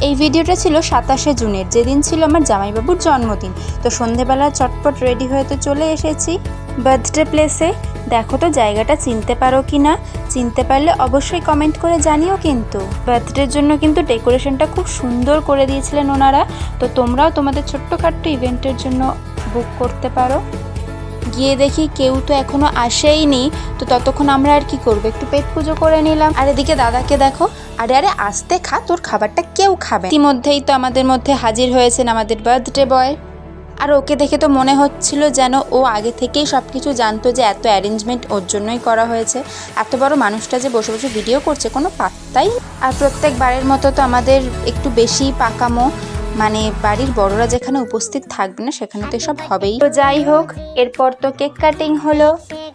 এই ভিডিওটা ছিল 27শে জুনের, যেদিন ছিল আমার জামাইবাবুর জন্মদিন। তো সন্ধেবেলা চটপট রেডি হয়ে তো চলে এসেছি বার্থডে প্লেসে। দেখো তো জায়গাটা চিনতে পারো কি না, চিনতে পারলে অবশ্যই কমেন্ট করে জানিও। কিন্তু বার্থডের জন্য কিন্তু ডেকোরেশনটা খুব সুন্দর করে দিয়েছিলেন ওনারা। তো তোমরাও তোমাদের ছোট্টখাট্টো ইভেন্টের জন্য বুক করতে পারো। গিয়ে দেখি কেউ তো এখনো আসেইনি। তো ততক্ষণ আমরা আর কি করবো, একটু পেট পুজো করে নিলাম। আর এদিকে দাদাকে দেখো, আরে আরে আস্তে খা, তোর খাবারটা কেউ খাবে। ইতিমধ্যেই তো আমাদের মধ্যে হাজির হয়েছেন আমাদের বার্থডে বয়। আর ওকে দেখে তো মনে হচ্ছিল যেন ও আগে থেকেই সব কিছু জানতো, যে এত অ্যারেঞ্জমেন্ট ওর জন্যই করা হয়েছে। এত বড় মানুষটা যে বসে বসে ভিডিও করছে, কোনো পাত্তাই। আর প্রত্যেকবারের মতো তো আমাদের একটু বেশি পাকামো, মানে বাড়ির বড়রা যেখানে উপস্থিত থাকবে না সেখানে তো এসব হবেই। তো যাই হোক, এরপর তো কেক কাটিং হলো।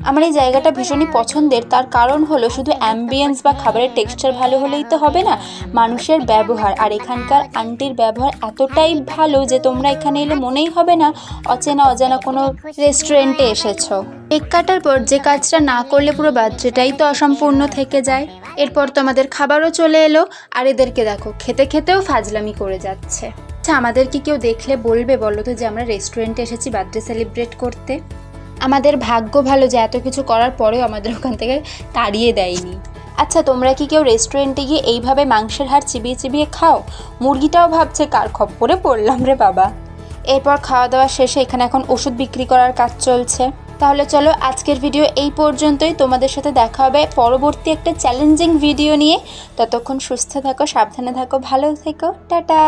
আমার এই জায়গাটা ভীষণই পছন্দের, তার কারণ হলো শুধু অ্যাম্বিয়েন্স বা খাবারের টেক্সচার ভালো হলেই তো হবে না, মানুষের ব্যবহার। আর এখানকার আন্টির ব্যবহার এতটাই ভালো যে তোমরা এখানে এলে মনেই হবে না অচেনা অজানা কোনো রেস্টুরেন্টে এসেছো। কেক কাটার পর যে কাজটা না করলে পুরো বার্থডেটাই তো অসম্পূর্ণ থেকে যায়। এরপর তো আমাদের খাবারও চলে এলো। আর এদেরকে দেখো, খেতে খেতেও ফাজলামি করে যাচ্ছে। আচ্ছা, আমাদের কি কেউ দেখলে বলবে বলো তো যে আমরা রেস্টুরেন্টে এসেছি বার্থডে সেলিব্রেট করতে? আমাদের ভাগ্য ভালো যে এত কিছু করার পরেও আমাদের ওখান থেকে তাড়িয়ে দেয়নি। আচ্ছা, তোমরা কি কেউ রেস্টুরেন্টে গিয়ে এইভাবে মাংসের হাড় চিবিয়ে চিবিয়ে খাও? মুরগিটাও ভাবছে কার খপ্পরে পড়লাম রে বাবা। এরপর খাওয়া দাওয়া শেষে এখানে এখন ওষুধ বিক্রি করার কাজ চলছে। তাহলে চলো আজকের ভিডিও এই পর্যন্তই। তোমাদের সাথে দেখা হবে পরবর্তী একটা চ্যালেঞ্জিং ভিডিও নিয়ে। ততক্ষণ সুস্থ থাকো, সাবধানে থাকো, ভালো থেকো, টাটা।